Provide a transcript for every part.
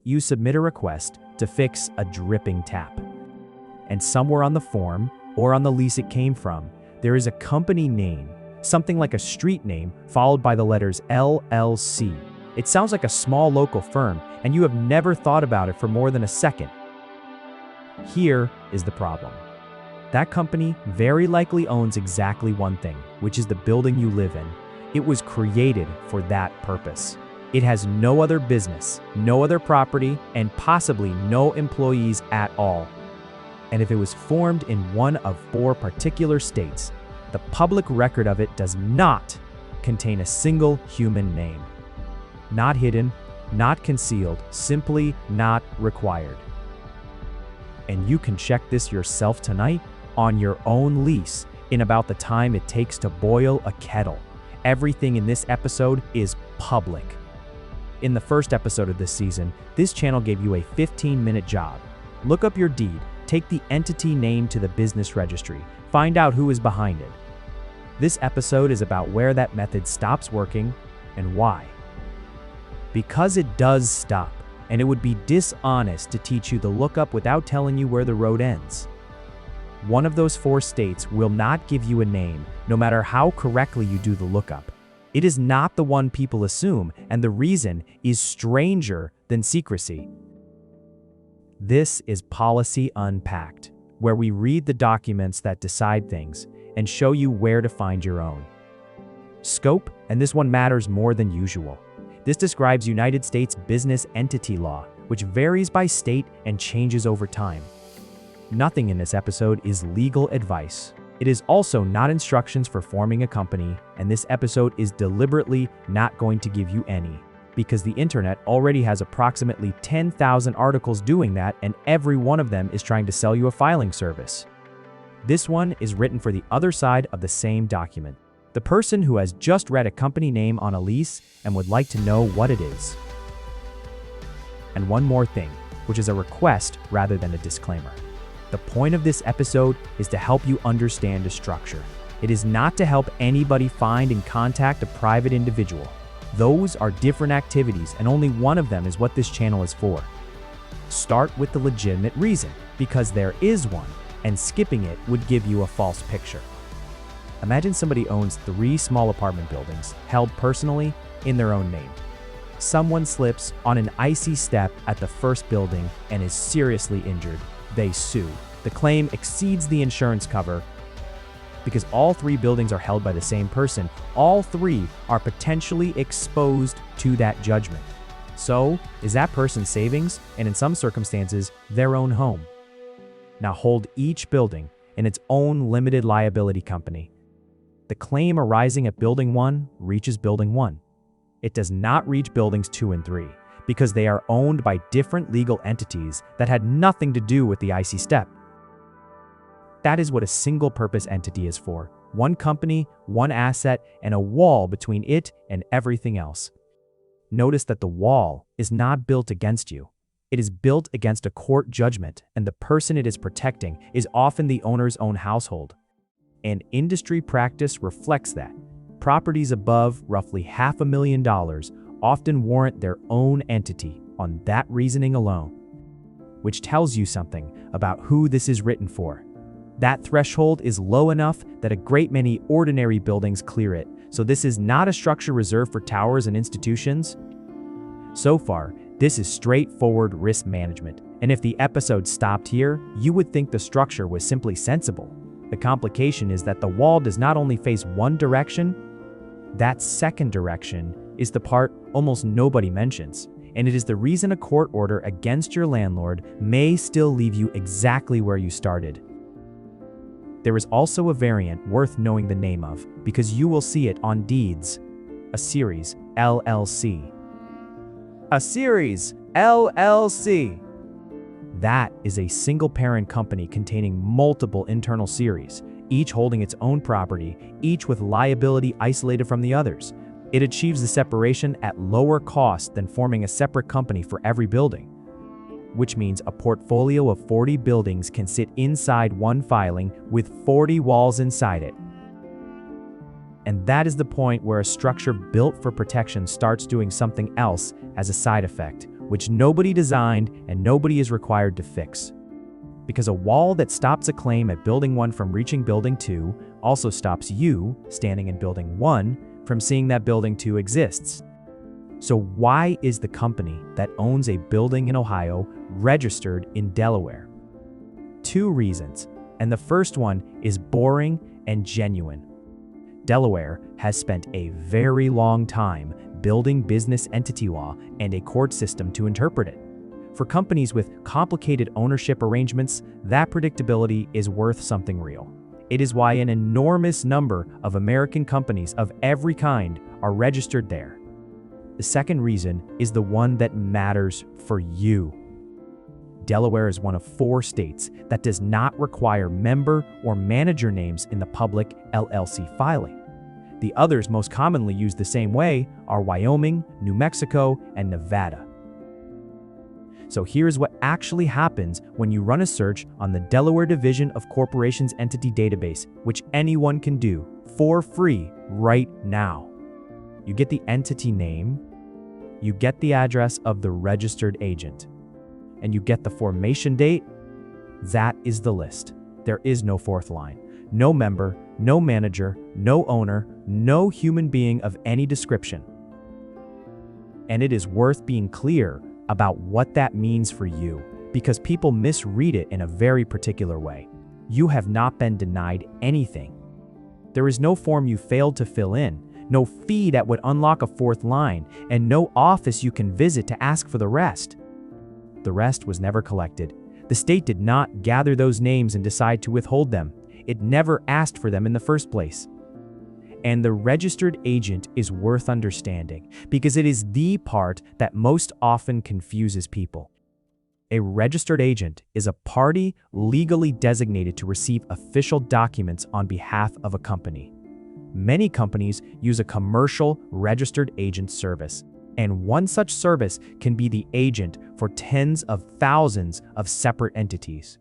You submit a request to fix a dripping tap. And somewhere on the form, or on the lease it came from, there is a company name, something like a street name, followed by the letters LLC. It sounds like a small local firm, and you have never thought about it for more than a second. Here is the problem. That company very likely owns exactly one thing, which is the building you live in. It was created for that purpose. It has no other business, no other property, and possibly no employees at all. And if it was formed in one of 4 particular states, the public record of it does not contain a single human name. Not hidden, not concealed, simply not required. And you can check this yourself tonight on your own lease in about the time it takes to boil a kettle. Everything in this episode is public. In the first episode of this season, this channel gave you a 15-minute job. Look up your deed, take the entity name to the business registry, find out who is behind it. This episode is about where that method stops working and why. Because it does stop, and it would be dishonest to teach you the lookup without telling you where the road ends. One of those 4 states will not give you a name, no matter how correctly you do the lookup. It is not the one people assume, and the reason is stranger than secrecy. This is Policy Unpacked, where we read the documents that decide things and show you where to find your own. Scope, and this one matters more than usual. This describes United States business entity law, which varies by state and changes over time. Nothing in this episode is legal advice. It is also not instructions for forming a company, and this episode is deliberately not going to give you any, because the internet already has approximately 10,000 articles doing that, and every one of them is trying to sell you a filing service. This one is written for the other side of the same document. The person who has just read a company name on a lease and would like to know what it is. And one more thing, which is a request rather than a disclaimer. The point of this episode is to help you understand the structure. It is not to help anybody find and contact a private individual. Those are different activities, and only one of them is what this channel is for. Start with the legitimate reason, because there is one, and skipping it would give you a false picture. Imagine somebody owns 3 small apartment buildings, held personally in their own name. Someone slips on an icy step at the first building and is seriously injured. They sue. The claim exceeds the insurance cover. Because all 3 buildings are held by the same person, all 3 are potentially exposed to that judgment. So, is that person's savings, and in some circumstances, their own home. Now hold each building in its own limited liability company. The claim arising at Building 1 reaches Building 1. It does not reach Buildings 2 and 3, because they are owned by different legal entities that had nothing to do with the icy step. That is what a single-purpose entity is for. One company, one asset, and a wall between it and everything else. Notice that the wall is not built against you. It is built against a court judgment, and the person it is protecting is often the owner's own household. And industry practice reflects that. Properties above roughly $500,000 often warrant their own entity on that reasoning alone, which tells you something about who this is written for. That threshold is low enough that a great many ordinary buildings clear it, so this is not a structure reserved for towers and institutions. So far, this is straightforward risk management, and if the episode stopped here, you would think the structure was simply sensible. The complication is that the wall does not only face one direction, that second direction is the part almost nobody mentions, and it is the reason a court order against your landlord may still leave you exactly where you started. There is also a variant worth knowing the name of, because you will see it on deeds. A series, LLC. A series, LLC. That is a single-parent company containing multiple internal series, each holding its own property, each with liability isolated from the others. It achieves the separation at lower cost than forming a separate company for every building, which means a portfolio of 40 buildings can sit inside one filing with 40 walls inside it. And that is the point where a structure built for protection starts doing something else as a side effect, which nobody designed and nobody is required to fix. Because a wall that stops a claim at building 1 from reaching building 2 also stops you, standing in building 1, from seeing that building 2 exists. So why is the company that owns a building in Ohio registered in Delaware? 2 reasons, and the first one is boring and genuine. Delaware has spent a very long time building business entity law and a court system to interpret it. For companies with complicated ownership arrangements, that predictability is worth something real. It is why an enormous number of American companies of every kind are registered there. The second reason is the one that matters for you. Delaware is one of 4 states that does not require member or manager names in the public LLC filing. The others most commonly used the same way are Wyoming, New Mexico, and Nevada. So here's what actually happens when you run a search on the Delaware Division of Corporations Entity Database, which anyone can do for free right now. You get the entity name, you get the address of the registered agent, and you get the formation date. That is the list. There is no fourth line. No member, no manager, no owner, no human being of any description. And it is worth being clear about what that means for you, because people misread it in a very particular way. You have not been denied anything. There is no form you failed to fill in, no fee that would unlock a fourth line, and no office you can visit to ask for the rest. The rest was never collected. The state did not gather those names and decide to withhold them. It never asked for them in the first place. And the registered agent is worth understanding because it is the part that most often confuses people. A registered agent is a party legally designated to receive official documents on behalf of a company. Many companies use a commercial registered agent service, and one such service can be the agent for tens of thousands of separate entities.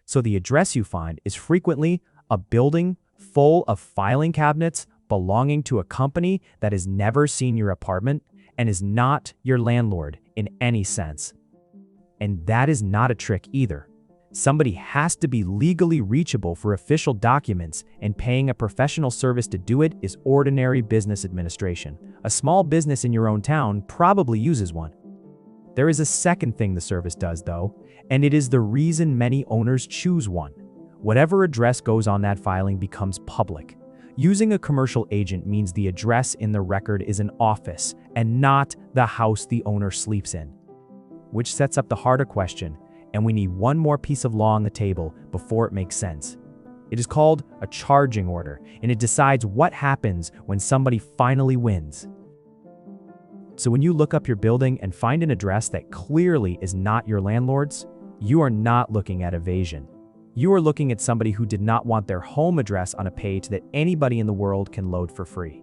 So the address you find is frequently a building full of filing cabinets belonging to a company that has never seen your apartment and is not your landlord in any sense. And that is not a trick either. Somebody has to be legally reachable for official documents, and paying a professional service to do it is ordinary business administration. A small business in your own town probably uses one. There is a second thing the service does, though, and it is the reason many owners choose one. Whatever address goes on that filing becomes public. Using a commercial agent means the address in the record is an office and not the house the owner sleeps in. Which sets up the harder question, and we need one more piece of law on the table before it makes sense. It is called a charging order, and it decides what happens when somebody finally wins. So when you look up your building and find an address that clearly is not your landlord's, you are not looking at evasion. You are looking at somebody who did not want their home address on a page that anybody in the world can load for free.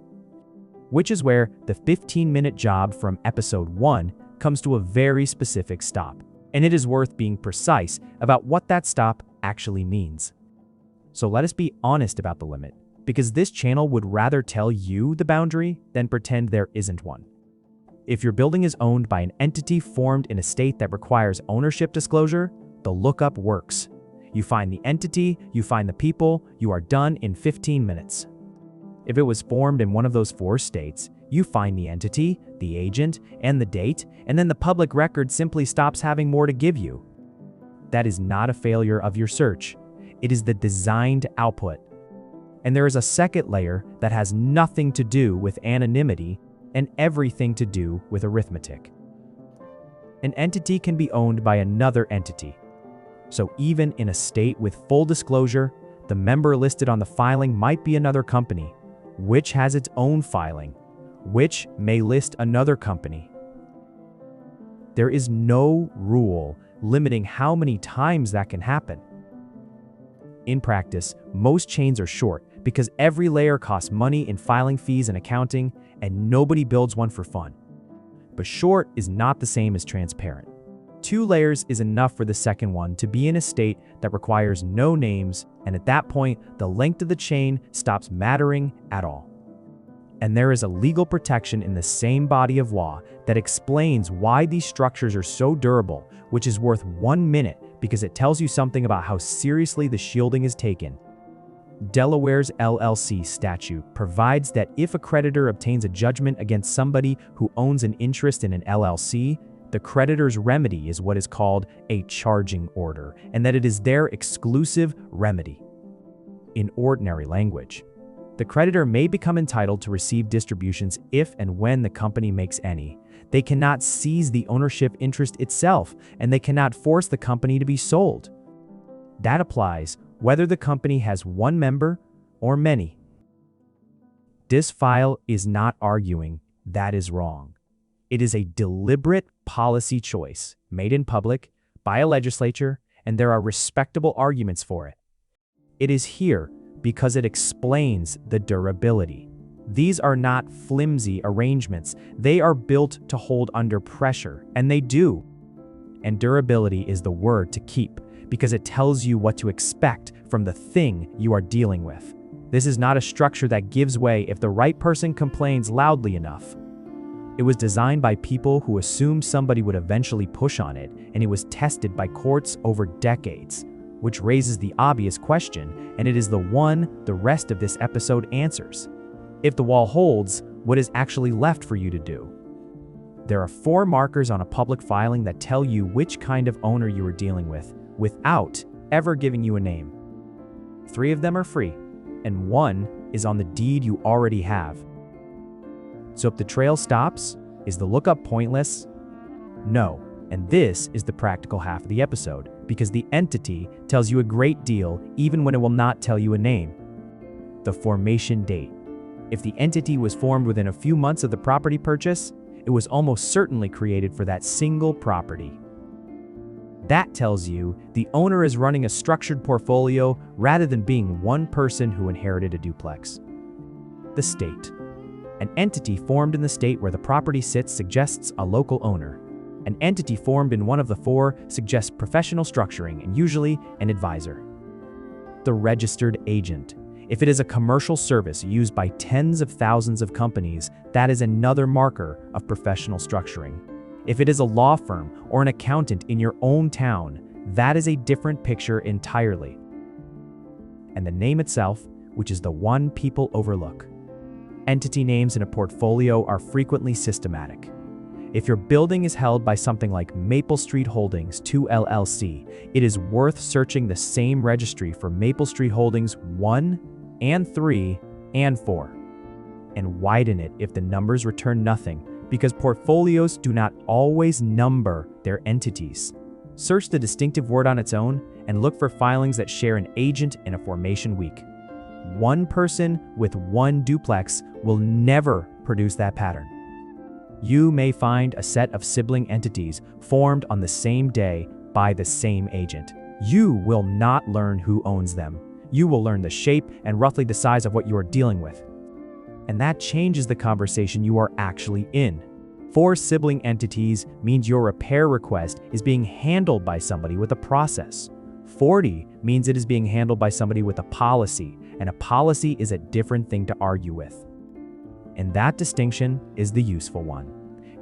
Which is where the 15-minute job from episode 1 comes to a very specific stop. And it is worth being precise about what that stop actually means. So let us be honest about the limit, because this channel would rather tell you the boundary than pretend there isn't one. If your building is owned by an entity formed in a state that requires ownership disclosure, the lookup works. You find the entity, you find the people, you are done in 15 minutes. If it was formed in one of those 4 states, you find the entity, the agent, and the date, and then the public record simply stops having more to give you. That is not a failure of your search. It is the designed output. And there is a second layer that has nothing to do with anonymity and everything to do with arithmetic. An entity can be owned by another entity. So even in a state with full disclosure, the member listed on the filing might be another company, which has its own filing, which may list another company. There is no rule limiting how many times that can happen. In practice, most chains are short because every layer costs money in filing fees and accounting, and nobody builds one for fun. But short is not the same as transparent. 2 layers is enough for the second one to be in a state that requires no names, and at that point, the length of the chain stops mattering at all. And there is a legal protection in the same body of law that explains why these structures are so durable, which is worth 1 minute because it tells you something about how seriously the shielding is taken. Delaware's LLC statute provides that if a creditor obtains a judgment against somebody who owns an interest in an LLC, the creditor's remedy is what is called a charging order, and that it is their exclusive remedy. In ordinary language, the creditor may become entitled to receive distributions if and when the company makes any. They cannot seize the ownership interest itself, and they cannot force the company to be sold. That applies whether the company has one member or many. This file is not arguing that is wrong. It is a deliberate policy choice made in public by a legislature, and there are respectable arguments for it. It is here because it explains the durability. These are not flimsy arrangements. They are built to hold under pressure, and they do. And durability is the word to keep because it tells you what to expect from the thing you are dealing with. This is not a structure that gives way if the right person complains loudly enough. It was designed by people who assumed somebody would eventually push on it, and it was tested by courts over decades, which raises the obvious question, and it is the one the rest of this episode answers. If the wall holds, what is actually left for you to do? There are 4 markers on a public filing that tell you which kind of owner you are dealing with, without ever giving you a name. 3 of them are free, and 1 is on the deed you already have. So if the trail stops, is the lookup pointless? No, and this is the practical half of the episode, because the entity tells you a great deal even when it will not tell you a name. The formation date. If the entity was formed within a few months of the property purchase, it was almost certainly created for that single property. That tells you the owner is running a structured portfolio rather than being one person who inherited a duplex. The state. An entity formed in the state where the property sits suggests a local owner. An entity formed in one of the 4 suggests professional structuring and usually an advisor. The registered agent. If it is a commercial service used by tens of thousands of companies, that is another marker of professional structuring. If it is a law firm or an accountant in your own town, that is a different picture entirely. And the name itself, which is the one people overlook. Entity names in a portfolio are frequently systematic. If your building is held by something like Maple Street Holdings 2 LLC, it is worth searching the same registry for Maple Street Holdings 1 and 3 and 4. And widen it if the numbers return nothing, because portfolios do not always number their entities. Search the distinctive word on its own and look for filings that share an agent in a formation week. One person with one duplex will never produce that pattern. You may find a set of sibling entities formed on the same day by the same agent. You will not learn who owns them. You will learn the shape and roughly the size of what you are dealing with. And that changes the conversation you are actually in. 4 sibling entities means your repair request is being handled by somebody with a process. 40 means it is being handled by somebody with a policy, and a policy is a different thing to argue with. And that distinction is the useful one.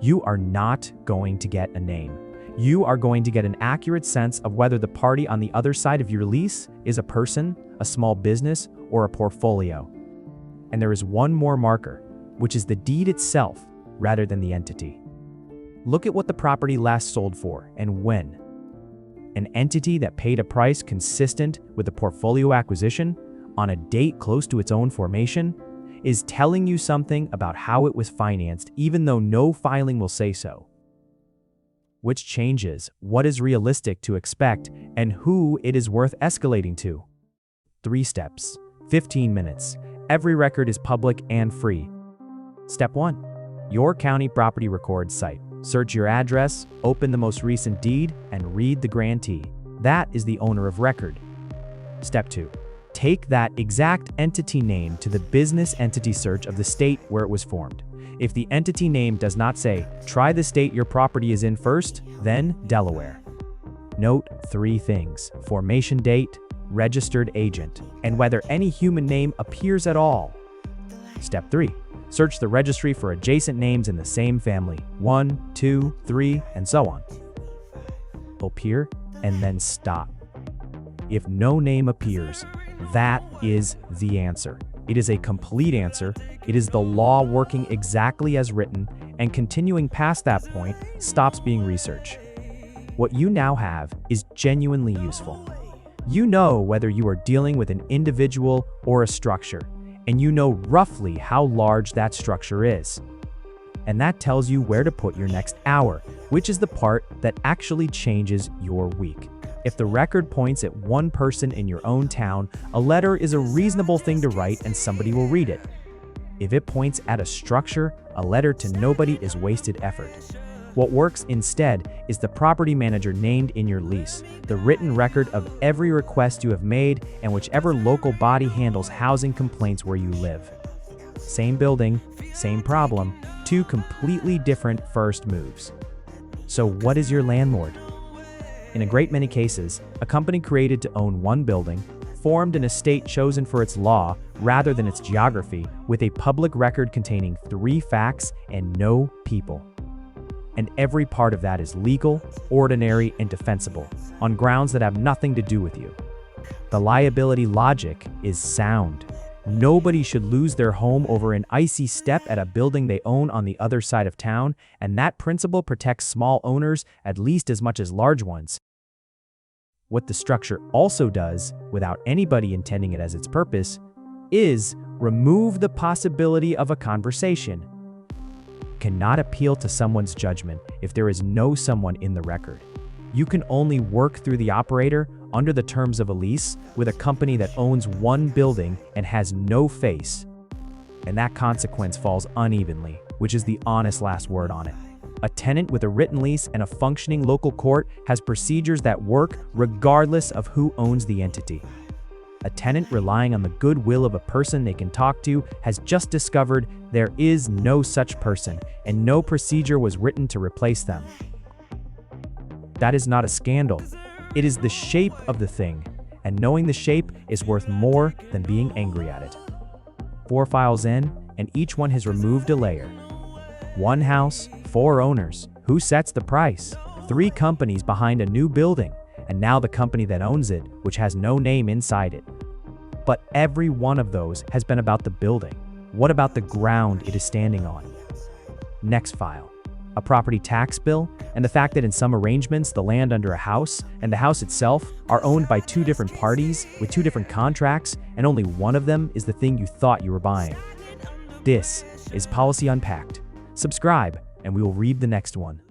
You are not going to get a name. You are going to get an accurate sense of whether the party on the other side of your lease is a person, a small business, or a portfolio. And there is one more marker, which is the deed itself rather than the entity. Look at what the property last sold for and when. An entity that paid a price consistent with the portfolio acquisition on a date close to its own formation is telling you something about how it was financed, even though no filing will say so. Which changes what is realistic to expect and who it is worth escalating to. 3 steps, 15 minutes. Every record is public and free. Step 1. Your county property record site. Search your address, open the most recent deed, and read the grantee. That is the owner of record. Step 2. Take that exact entity name to the business entity search of the state where it was formed. If the entity name does not say, try the state your property is in first, then Delaware. Note 3 things: formation date, registered agent, and whether any human name appears at all. Step 3. Search the registry for adjacent names in the same family, 1, 2, 3, and so on. Appear, and then stop. If no name appears, that is the answer. It is a complete answer. It is the law working exactly as written, and continuing past that point stops being research. What you now have is genuinely useful. You know whether you are dealing with an individual or a structure, and you know roughly how large that structure is. And that tells you where to put your next hour, which is the part that actually changes your week. If the record points at one person in your own town, a letter is a reasonable thing to write and somebody will read it. If it points at a structure, a letter to nobody is wasted effort. What works instead is the property manager named in your lease, the written record of every request you have made, and whichever local body handles housing complaints where you live. Same building, same problem, two completely different first moves. So what is your landlord? In a great many cases, a company created to own one building, formed an estate chosen for its law rather than its geography, with a public record containing 3 facts and no people. And every part of that is legal, ordinary, and defensible, on grounds that have nothing to do with you. The liability logic is sound. Nobody should lose their home over an icy step at a building they own on the other side of town, and that principle protects small owners at least as much as large ones. What the structure also does, without anybody intending it as its purpose, is remove the possibility of a conversation. Cannot appeal to someone's judgment if there is no someone in the record. You can only work through the operator under the terms of a lease with a company that owns one building and has no face. And that consequence falls unevenly, which is the honest last word on it. A tenant with a written lease and a functioning local court has procedures that work regardless of who owns the entity. A tenant relying on the goodwill of a person they can talk to has just discovered there is no such person, and no procedure was written to replace them. That is not a scandal. It is the shape of the thing, and knowing the shape is worth more than being angry at it. 4 files in, and each one has removed a layer. 1 house, 4 owners. Who sets the price? 3 companies behind a new building, and now the company that owns it, which has no name inside it. But every one of those has been about the building. What about the ground it is standing on? Next file. A property tax bill, and the fact that in some arrangements the land under a house and the house itself are owned by 2 different parties with 2 different contracts, and only one of them is the thing you thought you were buying. This is Policy Unpacked. Subscribe, and we will read the next one.